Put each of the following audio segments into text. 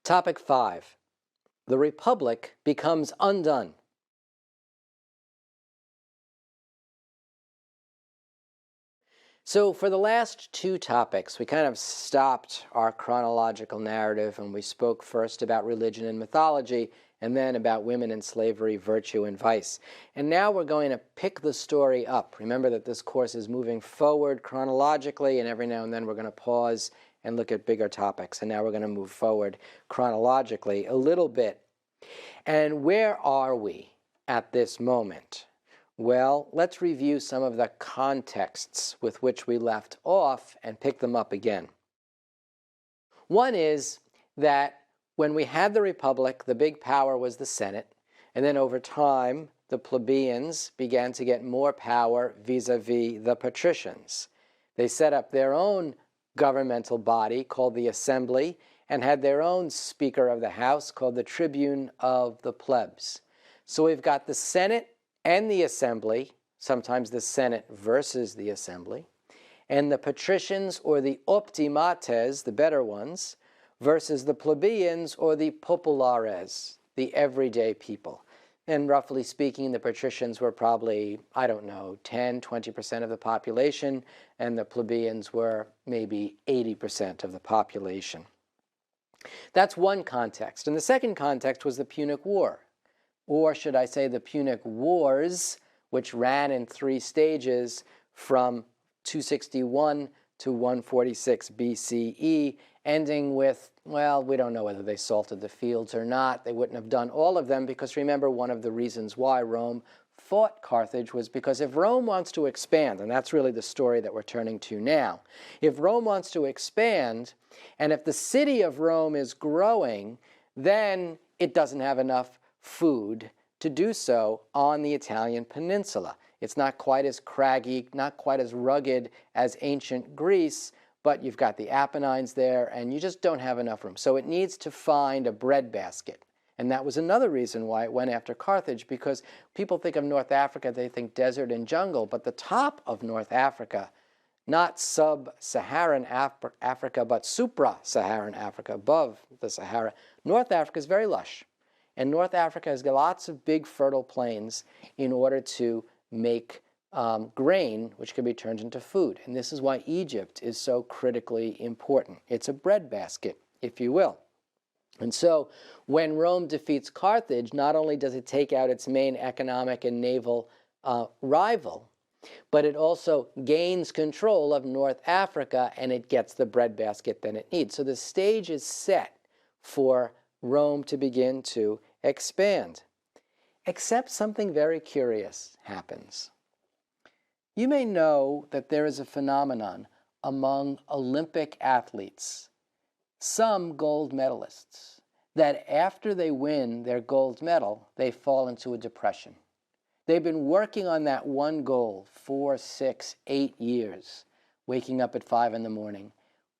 Topic 5. The Republic becomes undone. So for the last two topics, we kind of stopped our chronological narrative, and we spoke first about religion and mythology, and then about women and slavery, virtue and vice. And now we're going to pick the story up. Remember that this course is moving forward chronologically, and every now and then we're going to pause and look at bigger topics. And now we're going to move forward chronologically a little bit. And where are we at this moment? Well, let's review some of the contexts with which we left off and pick them up again. One is that when we had the Republic, the big power was the Senate, and then over time, the plebeians began to get more power vis-a-vis the patricians. They set up their own governmental body called the Assembly and had their own Speaker of the House called the Tribune of the Plebs. So we've got the Senate and the Assembly, sometimes the Senate versus the Assembly, and the patricians or the optimates, the better ones, versus the plebeians or the populares, the everyday people. And roughly speaking, the patricians were probably, 10, 20% of the population, and the plebeians were maybe 80% of the population. That's one context. And the second context was the Punic War, or should I say the Punic Wars, which ran in 3 stages from 261 to 146 BCE, ending with, well, we don't know whether they salted the fields or not. They wouldn't have done all of them because remember, one of the reasons why Rome fought Carthage was because if Rome wants to expand, and that's really the story that we're turning to now, if Rome wants to expand, and if the city of Rome is growing, then it doesn't have enough food to do so on the Italian peninsula. It's not quite as craggy, not quite as rugged as ancient Greece, but you've got the Apennines there, and you just don't have enough room. So it needs to find a breadbasket. And that was another reason why it went after Carthage, because people think of North Africa, they think desert and jungle, but the top of North Africa, not sub-Saharan Africa, but supra-Saharan Africa, above the Sahara, North Africa is very lush. And North Africa has got lots of big fertile plains in order to make grain, which can be turned into food. And this is why Egypt is so critically important. It's a breadbasket, if you will. And so when Rome defeats Carthage, not only does it take out its main economic and naval rival, but it also gains control of North Africa, and it gets the breadbasket that it needs. So the stage is set for Rome to begin to expand. Except something very curious happens. You may know that there is a phenomenon among Olympic athletes, some gold medalists, that after they win their gold medal, they fall into a depression. They've been working on that one goal 4, 6, 8 years, waking up at 5 in the morning.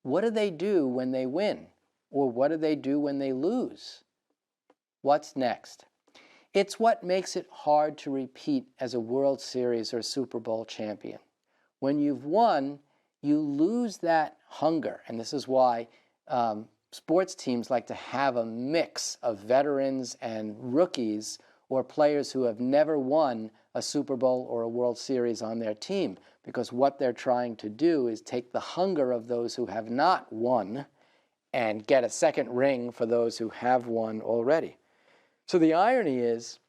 What do they do when they win? Or what do they do when they lose? What's next? It's what makes it hard to repeat as a World Series or Super Bowl champion. When you've won, you lose that hunger. And this is why sports teams like to have a mix of veterans and rookies or players who have never won a Super Bowl or a World Series on their team. Because what they're trying to do is take the hunger of those who have not won and get a second ring for those who have won already. So the irony is,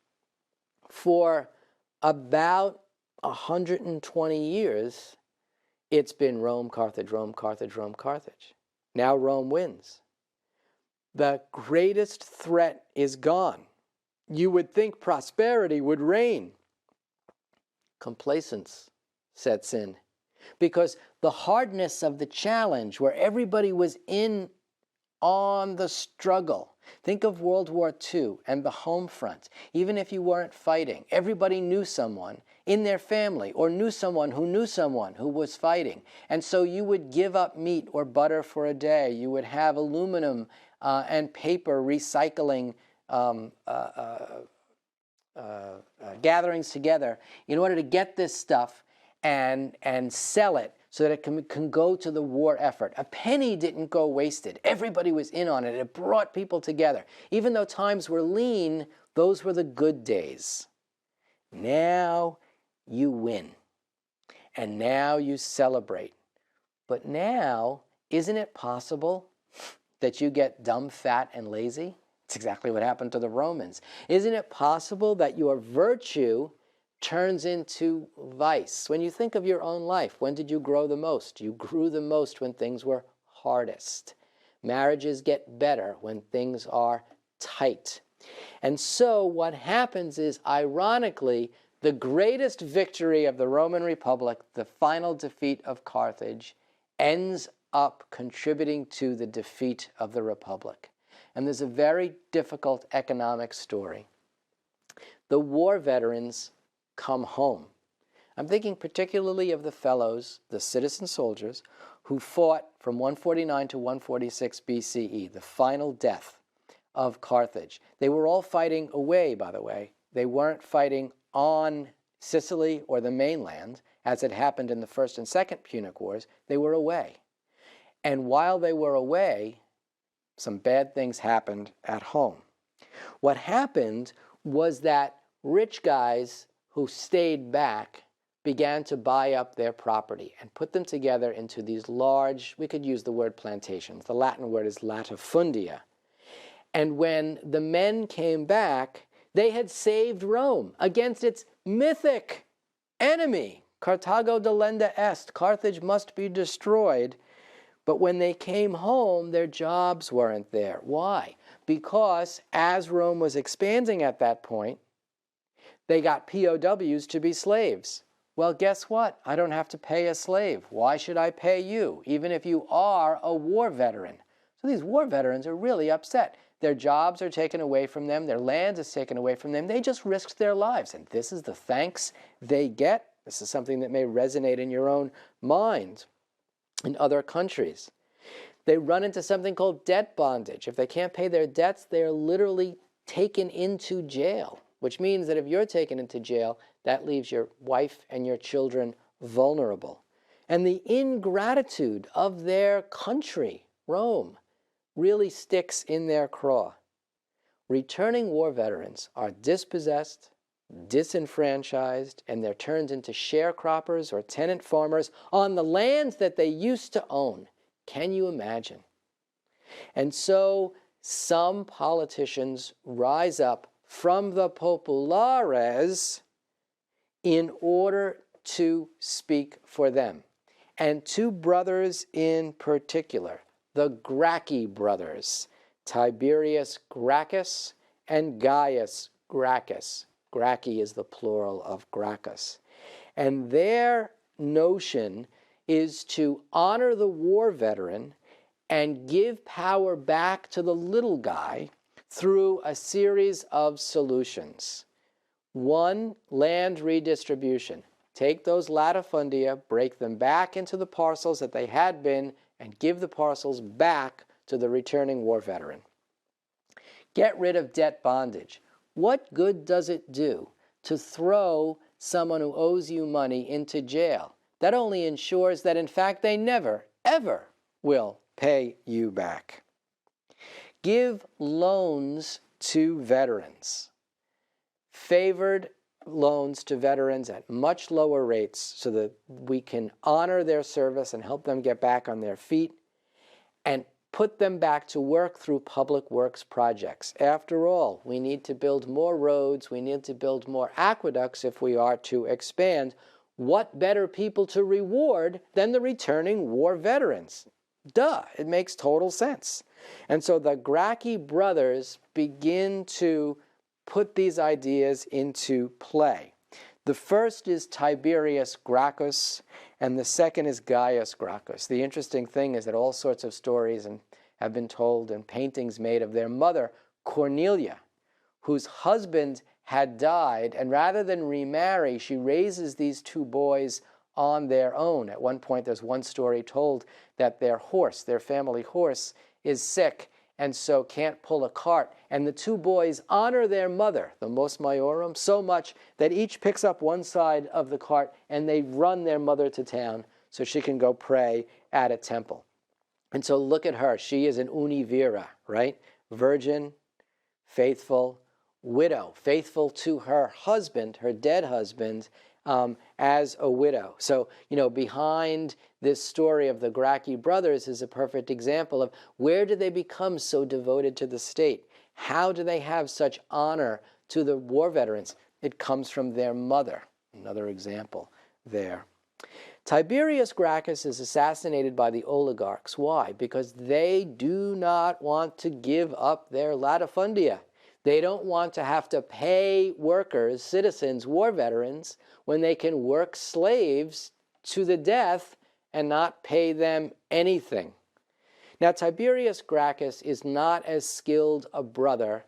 for about 120 years, it's been Rome, Carthage, Rome, Carthage, Rome, Carthage. Now Rome wins. The greatest threat is gone. You would think prosperity would reign. Complacence sets in, because the hardness of the challenge, where everybody was in on the struggle. Think of World War II and the home front. Even if you weren't fighting, everybody knew someone in their family or knew someone who was fighting. And so you would give up meat or butter for a day. You would have aluminum and paper recycling gatherings together in order to get this stuff and sell it so that it can go to the war effort. A penny didn't go wasted. Everybody was in on it. It brought people together. Even though times were lean, those were the good days. Now you win. And now you celebrate. But now, isn't it possible that you get dumb, fat, and lazy? It's exactly what happened to the Romans. Isn't it possible that your virtue turns into vice? When you think of your own life, when did you grow the most? You grew the most when things were hardest. Marriages get better when things are tight. And so what happens is, ironically, the greatest victory of the Roman Republic, the final defeat of Carthage, ends up contributing to the defeat of the Republic. And there's a very difficult economic story. The war veterans come home. I'm thinking particularly of the fellows, the citizen soldiers, who fought from 149 to 146 BCE, the final death of Carthage. They were all fighting away, by the way. They weren't fighting on Sicily or the mainland, as had happened in the First and Second Punic Wars. They were away. And while they were away, some bad things happened at home. What happened was that rich guys who stayed back began to buy up their property and put them together into these large, we could use the word plantations. The Latin word is latifundia. And when the men came back, they had saved Rome against its mythic enemy. Carthago delenda est. Carthage must be destroyed. But when they came home, their jobs weren't there. Why? Because as Rome was expanding at that point, they got POWs to be slaves. Well, guess what? I don't have to pay a slave. Why should I pay you, even if you are a war veteran? So these war veterans are really upset. Their jobs are taken away from them. Their land is taken away from them. They just risked their lives. And this is the thanks they get. This is something that may resonate in your own mind in other countries. They run into something called debt bondage. If they can't pay their debts, they are literally taken into jail, which means that if you're taken into jail, that leaves your wife and your children vulnerable. And the ingratitude of their country, Rome, really sticks in their craw. Returning war veterans are dispossessed, disenfranchised, and they're turned into sharecroppers or tenant farmers on the lands that they used to own. Can you imagine? And so some politicians rise up from the populares in order to speak for them. And two brothers in particular, the Gracchi brothers, Tiberius Gracchus and Gaius Gracchus. Gracchi is the plural of Gracchus. And their notion is to honor the war veteran and give power back to the little guy through a series of solutions. One, land redistribution. Take those latifundia, break them back into the parcels that they had been, and give the parcels back to the returning war veteran. Get rid of debt bondage. What good does it do to throw someone who owes you money into jail? That only ensures that, in fact, they never, ever will pay you back. Give loans to veterans. Favored loans to veterans at much lower rates so that we can honor their service and help them get back on their feet and put them back to work through public works projects. After all, we need to build more roads, we need to build more aqueducts if we are to expand. What better people to reward than the returning war veterans? Duh, it makes total sense. And so the Gracchi brothers begin to put these ideas into play. The first is Tiberius Gracchus, and the second is Gaius Gracchus. The interesting thing is that all sorts of stories have been told and paintings made of their mother, Cornelia, whose husband had died, and rather than remarry, she raises these two boys on their own. At one point, there's one story told that their horse, their family horse, is sick and so can't pull a cart. And the two boys honor their mother, the mos maiorum, so much that each picks up one side of the cart and they run their mother to town so she can go pray at a temple. And so look at her. She is an univira, right? Virgin, faithful, widow, faithful to her husband, her dead husband, as a widow. So, behind this story of the Gracchi brothers is a perfect example of where did they become so devoted to the state? How do they have such honor to the war veterans? It comes from their mother. Another example there. Tiberius Gracchus is assassinated by the oligarchs. Why? Because they do not want to give up their latifundia. They don't want to have to pay workers, citizens, war veterans, when they can work slaves to the death and not pay them anything. Now, Tiberius Gracchus is not as skilled a brother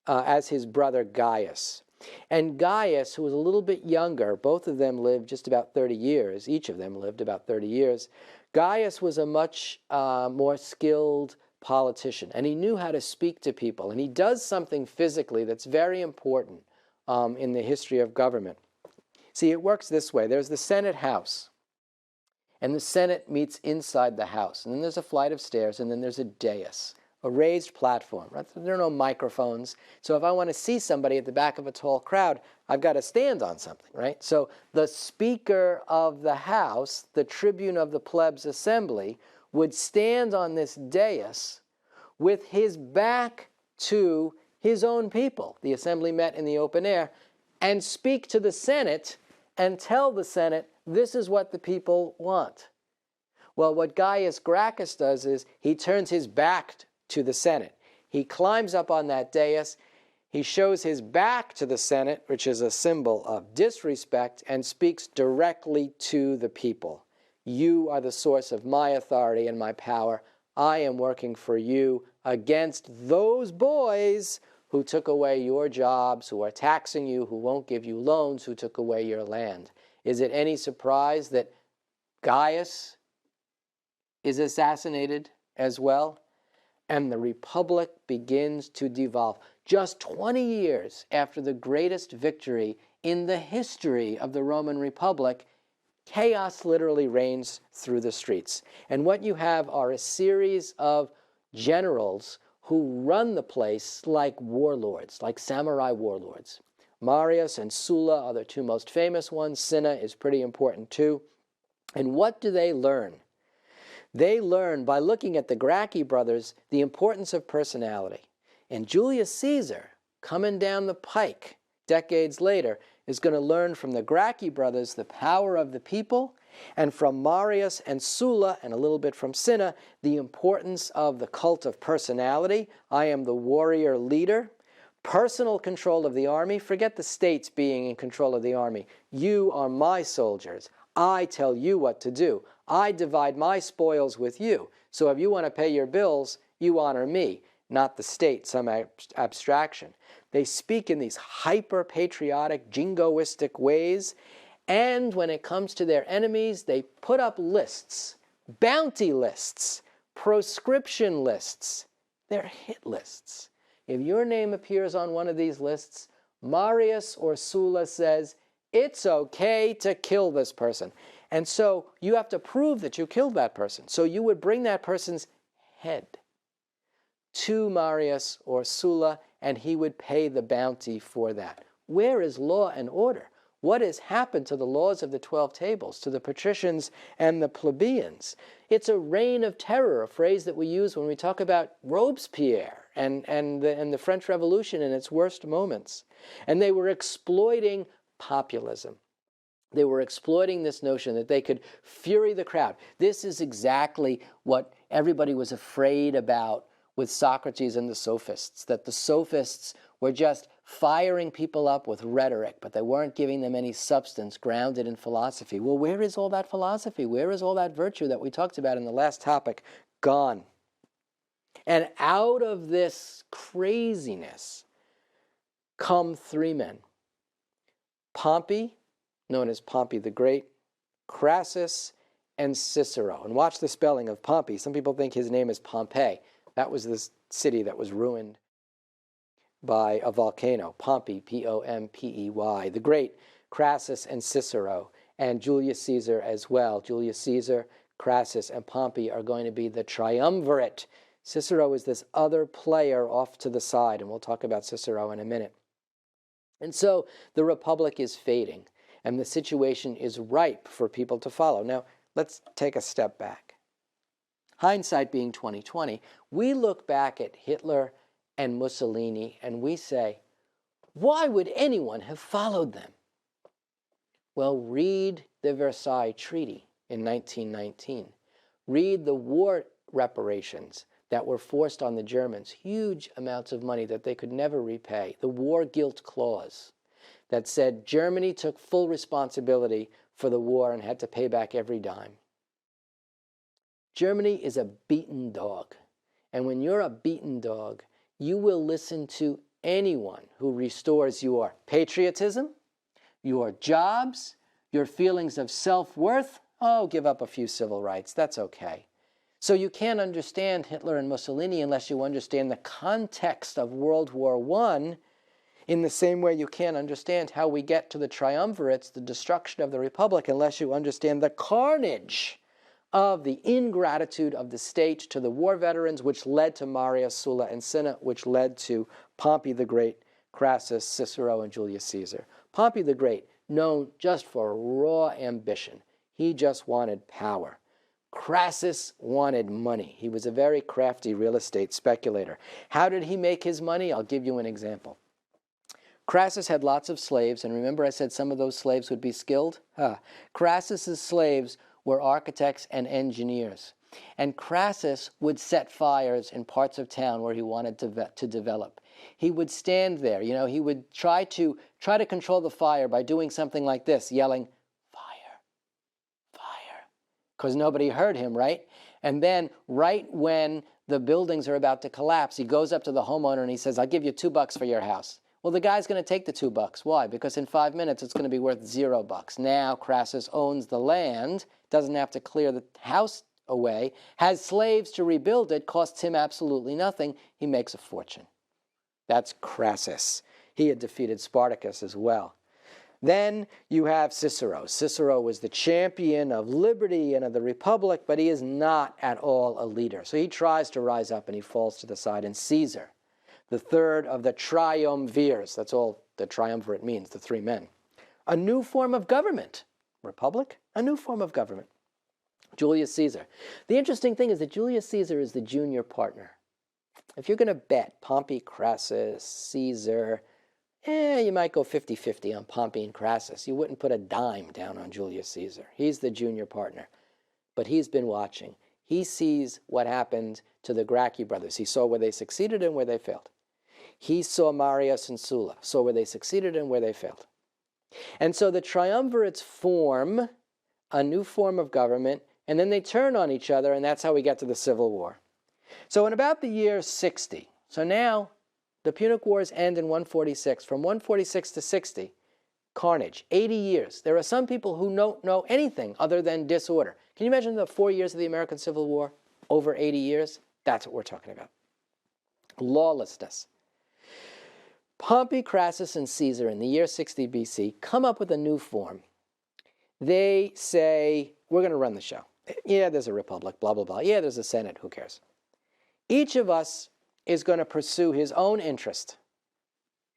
as his brother Gaius. And Gaius, who was a little bit younger, both of them lived just about 30 years. Each of them lived about 30 years. Gaius was a much more skilled politician, and he knew how to speak to people. And he does something physically that's very important in the history of government. See, it works this way. There's the Senate House, and the Senate meets inside the House. And then there's a flight of stairs, and then there's a dais, a raised platform. Right? There are no microphones. So if I want to see somebody at the back of a tall crowd, I've got to stand on something, right? So the Speaker of the House, the tribune of the plebs assembly, would stand on this dais with his back to his own people. The assembly met in the open air, and speak to the Senate and tell the Senate, this is what the people want. Well, what Gaius Gracchus does is he turns his back to the Senate. He climbs up on that dais, he shows his back to the Senate, which is a symbol of disrespect, and speaks directly to the people. You are the source of my authority and my power. I am working for you against those boys who took away your jobs, who are taxing you, who won't give you loans, who took away your land. Is it any surprise that Gaius is assassinated as well? And the republic begins to devolve. Just 20 years after the greatest victory in the history of the Roman Republic, chaos literally reigns through the streets. And what you have are a series of generals who run the place like warlords, like samurai warlords. Marius and Sulla are the two most famous ones. Cinna is pretty important too. And what do they learn? They learn by looking at the Gracchi brothers the importance of personality. And Julius Caesar, coming down the pike decades later, is going to learn from the Gracchi brothers the power of the people, and from Marius and Sulla, and a little bit from Cinna, the importance of the cult of personality. I am the warrior leader. Personal control of the army. Forget the states being in control of the army. You are my soldiers. I tell you what to do. I divide my spoils with you. So if you want to pay your bills, you honor me, not the state, some abstraction. They speak in these hyper-patriotic, jingoistic ways, and when it comes to their enemies, they put up lists, bounty lists, proscription lists. They're hit lists. If your name appears on one of these lists, Marius or Sulla says, it's okay to kill this person. And so you have to prove that you killed that person. So you would bring that person's head to Marius or Sulla, and he would pay the bounty for that. Where is law and order? What has happened to the laws of the 12 tables, to the patricians and the plebeians? It's a reign of terror, a phrase that we use when we talk about Robespierre and the French Revolution in its worst moments. And they were exploiting populism. They were exploiting this notion that they could fury the crowd. This is exactly what everybody was afraid about with Socrates and the sophists, that the sophists were just firing people up with rhetoric, but they weren't giving them any substance grounded in philosophy. Well, where is all that philosophy? Where is all that virtue that we talked about in the last topic? Gone. And out of this craziness come three men. Pompey, known as Pompey the Great, Crassus, and Cicero. And watch the spelling of Pompey. Some people think his name is Pompeii. That was the city that was ruined by a volcano. Pompey, P-O-M-P-E-Y. The Great, Crassus, and Cicero. and Julius Caesar as well. Julius Caesar, Crassus, and Pompey are going to be the triumvirate. Cicero is this other player off to the side, and we'll talk about Cicero in a minute. And so the Republic is fading, and the situation is ripe for people to follow. Now, let's take a step back. Hindsight being 2020, we look back at Hitler and Mussolini, and we say, why would anyone have followed them? Well, read the Versailles Treaty in 1919. Read the war reparations that were forced on the Germans, huge amounts of money that they could never repay. The war guilt clause that said Germany took full responsibility for the war and had to pay back every dime. Germany is a beaten dog. And when you're a beaten dog, you will listen to anyone who restores your patriotism, your jobs, your feelings of self-worth. Oh, give up a few civil rights. That's okay. So you can't understand Hitler and Mussolini unless you understand the context of World War I, in the same way you can't understand how we get to the triumvirates, the destruction of the Republic, unless you understand the carnage of the ingratitude of the state to the war veterans, which led to Marius, Sulla, and Cinna, which led to Pompey the Great, Crassus, Cicero, and Julius Caesar. Pompey the Great, known just for raw ambition. He just wanted power. Crassus wanted money. He was a very crafty real estate speculator. How did he make his money? I'll give you an example. Crassus had lots of slaves, and remember I said some of those slaves would be skilled? Crassus's slaves were architects and engineers. And Crassus would set fires in parts of town where he wanted to develop. He would stand there, he would try to control the fire by doing something like this, yelling, fire, fire, because nobody heard him, right? And then right when the buildings are about to collapse, he goes up to the homeowner and he says, I'll give you $2 for your house. Well, the guy's going to take the $2. Why? Because in 5 minutes, it's going to be worth $0. Now Crassus owns the land, doesn't have to clear the house away, has slaves to rebuild it, costs him absolutely nothing. He makes a fortune. That's Crassus. He had defeated Spartacus as well. Then you have Cicero. Cicero was the champion of liberty and of the Republic, but he is not at all a leader. So he tries to rise up and he falls to the side. And Caesar, the third of the triumvirs, that's all the triumvirate means, the three men. A new form of government. Republic, a new form of government. Julius Caesar. The interesting thing is that Julius Caesar is the junior partner. If you're going to bet Pompey, Crassus, Caesar, you might go 50-50 on Pompey and Crassus. You wouldn't put a dime down on Julius Caesar. He's the junior partner. But he's been watching. He sees what happened to the Gracchi brothers. He saw where they succeeded and where they failed. He saw Marius and Sulla, saw where they succeeded and where they failed. And so the triumvirates form a new form of government, and then they turn on each other, and that's how we get to the Civil War. So in about the year 60, so now the Punic Wars end in 146. From 146 to 60, carnage, 80 years. There are some people who don't know anything other than disorder. Can you imagine the 4 years of the American Civil War? Over 80 years? That's what we're talking about. Lawlessness. Pompey, Crassus, and Caesar in the year 60 BC come up with a new form. They say, we're going to run the show. Yeah, there's a republic, blah, blah, blah. Yeah, there's a Senate, who cares? Each of us is going to pursue his own interest,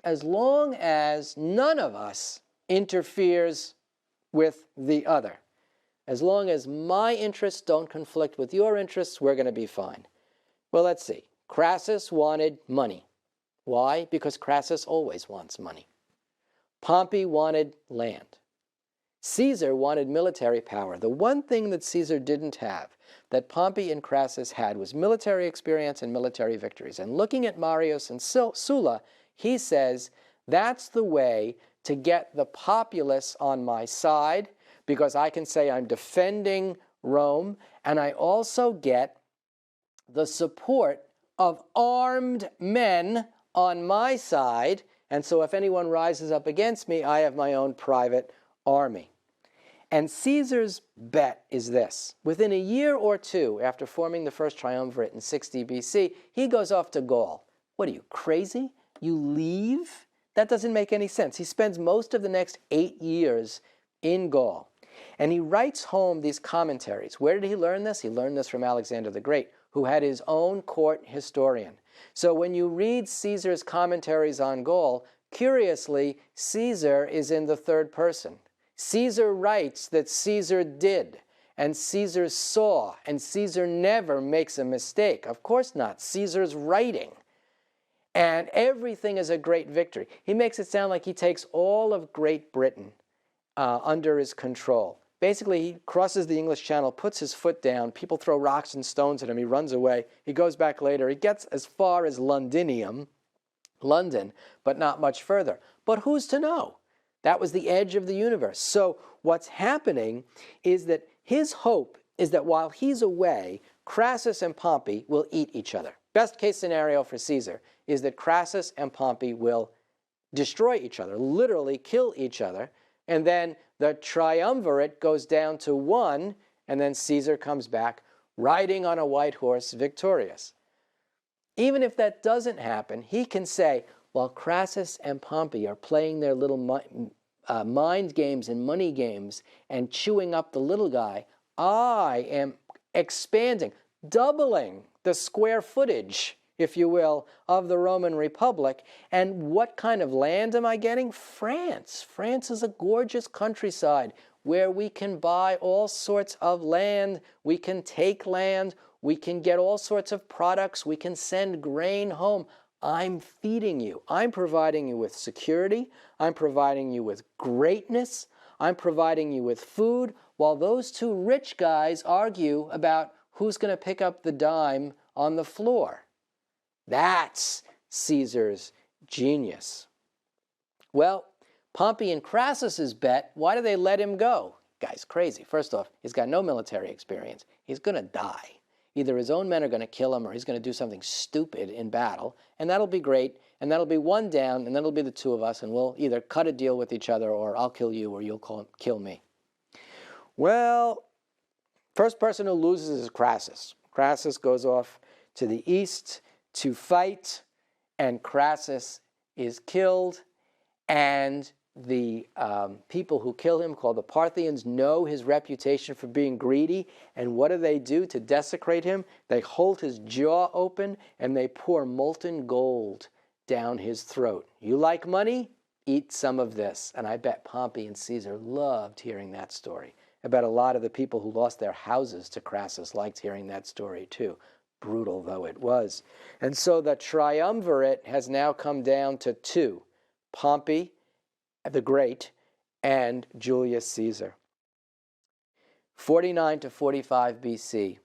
as long as none of us interferes with the other. As long as my interests don't conflict with your interests, we're going to be fine. Well, let's see. Crassus wanted money. Why? Because Crassus always wants money. Pompey wanted land. Caesar wanted military power. The one thing that Caesar didn't have, that Pompey and Crassus had, was military experience and military victories. And looking at Marius and Sulla, he says, that's the way to get the populace on my side, because I can say I'm defending Rome, and I also get the support of armed men on my side, and so if anyone rises up against me, I have my own private army. And Caesar's bet is this. Within a year or two after forming the first triumvirate in 60 BC, he goes off to Gaul. What are you, crazy? You leave? That doesn't make any sense. He spends most of the next 8 years in Gaul. And he writes home these commentaries. Where did he learn this? He learned this from Alexander the Great, who had his own court historian. So when you read Caesar's commentaries on Gaul, curiously, Caesar is in the third person. Caesar writes that Caesar did, and Caesar saw, and Caesar never makes a mistake. Of course not. Caesar's writing. And everything is a great victory. He makes it sound like he takes all of Great Britain under his control. Basically, he crosses the English Channel, puts his foot down, people throw rocks and stones at him, he runs away, he goes back later, he gets as far as Londinium, London, but not much further. But who's to know? That was the edge of the universe. So what's happening is that his hope is that while he's away, Crassus and Pompey will eat each other. Best case scenario for Caesar is that Crassus and Pompey will destroy each other, literally kill each other, and then the triumvirate goes down to one, and then Caesar comes back riding on a white horse victorious. Even if that doesn't happen, he can say, while Crassus and Pompey are playing their little mind games and money games and chewing up the little guy, I am expanding, doubling the square footage, if you will, of the Roman Republic. And what kind of land am I getting? France. France is a gorgeous countryside where we can buy all sorts of land, we can take land, we can get all sorts of products, we can send grain home. I'm feeding you. I'm providing you with security. I'm providing you with greatness. I'm providing you with food, while those two rich guys argue about who's going to pick up the dime on the floor. That's Caesar's genius. Well, Pompey and Crassus's bet, why do they let him go? Guy's crazy. First off, he's got no military experience. He's going to die. Either his own men are going to kill him or he's going to do something stupid in battle, and that'll be great, and that'll be one down, and then it'll be the two of us, and we'll either cut a deal with each other or I'll kill you or you'll kill me. Well, first person who loses is Crassus. Crassus goes off to the east to fight, and Crassus is killed, and the people who kill him, called the Parthians, know his reputation for being greedy, and what do to desecrate him? They hold his jaw open, and they pour molten gold down his throat. You like money? Eat some of this. And I bet Pompey and Caesar loved hearing that story. I bet a lot of the people who lost their houses to Crassus liked hearing that story too, brutal though it was. And so the triumvirate has now come down to two, Pompey the Great and Julius Caesar. 49 to 45 BC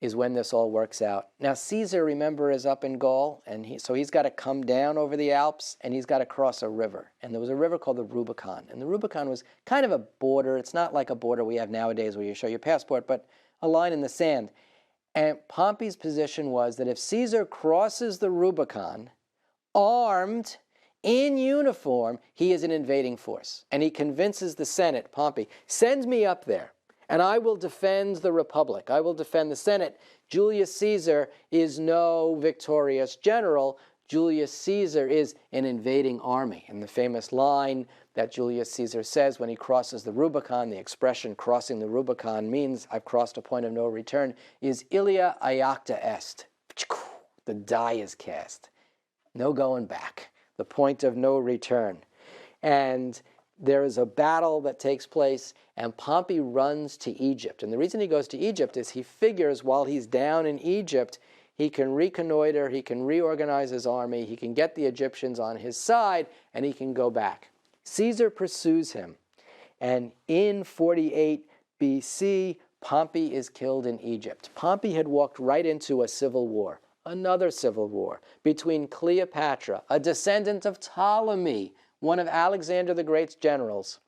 is when this all works out. Now Caesar, remember, is up in Gaul, and so he's got to come down over the Alps, and he's got to cross a river. And there was a river called the Rubicon, and the Rubicon was kind of a border. It's not like a border we have nowadays where you show your passport, but a line in the sand. And Pompey's position was that if Caesar crosses the Rubicon, armed, in uniform, he is an invading force. And he convinces the Senate, Pompey, send me up there, and I will defend the Republic. I will defend the Senate. Julius Caesar is no victorious general. Julius Caesar is an invading army. And the famous line that Julius Caesar says when he crosses the Rubicon, the expression crossing the Rubicon means I've crossed a point of no return, is Ilia iacta est. The die is cast. No going back. The point of no return. And there is a battle that takes place, and Pompey runs to Egypt. And the reason he goes to Egypt is he figures while he's down in Egypt, he can reconnoiter, he can reorganize his army, he can get the Egyptians on his side, and he can go back. Caesar pursues him. And in 48 BC, Pompey is killed in Egypt. Pompey had walked right into a civil war. Another civil war between Cleopatra, a descendant of Ptolemy, one of Alexander the Great's generals,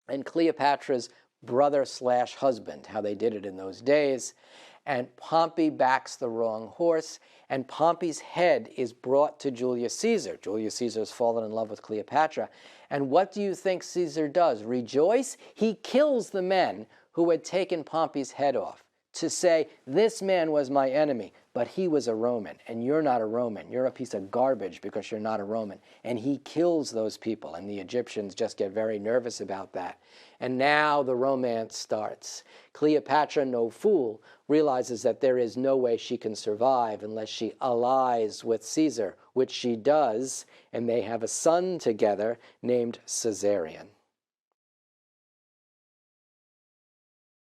and Cleopatra's brother/husband, how they did it in those days. And Pompey backs the wrong horse, and Pompey's head is brought to Julius Caesar. Julius Caesar has fallen in love with Cleopatra. And what do you think Caesar does? Rejoice? He kills the men who had taken Pompey's head off. to say, this man was my enemy, but he was a Roman, and you're not a Roman. You're a piece of garbage because you're not a Roman. And he kills those people, and the Egyptians just get very nervous about that. And now the romance starts. Cleopatra, no fool, realizes that there is no way she can survive unless she allies with Caesar, which she does, and they have a son together named Caesarion.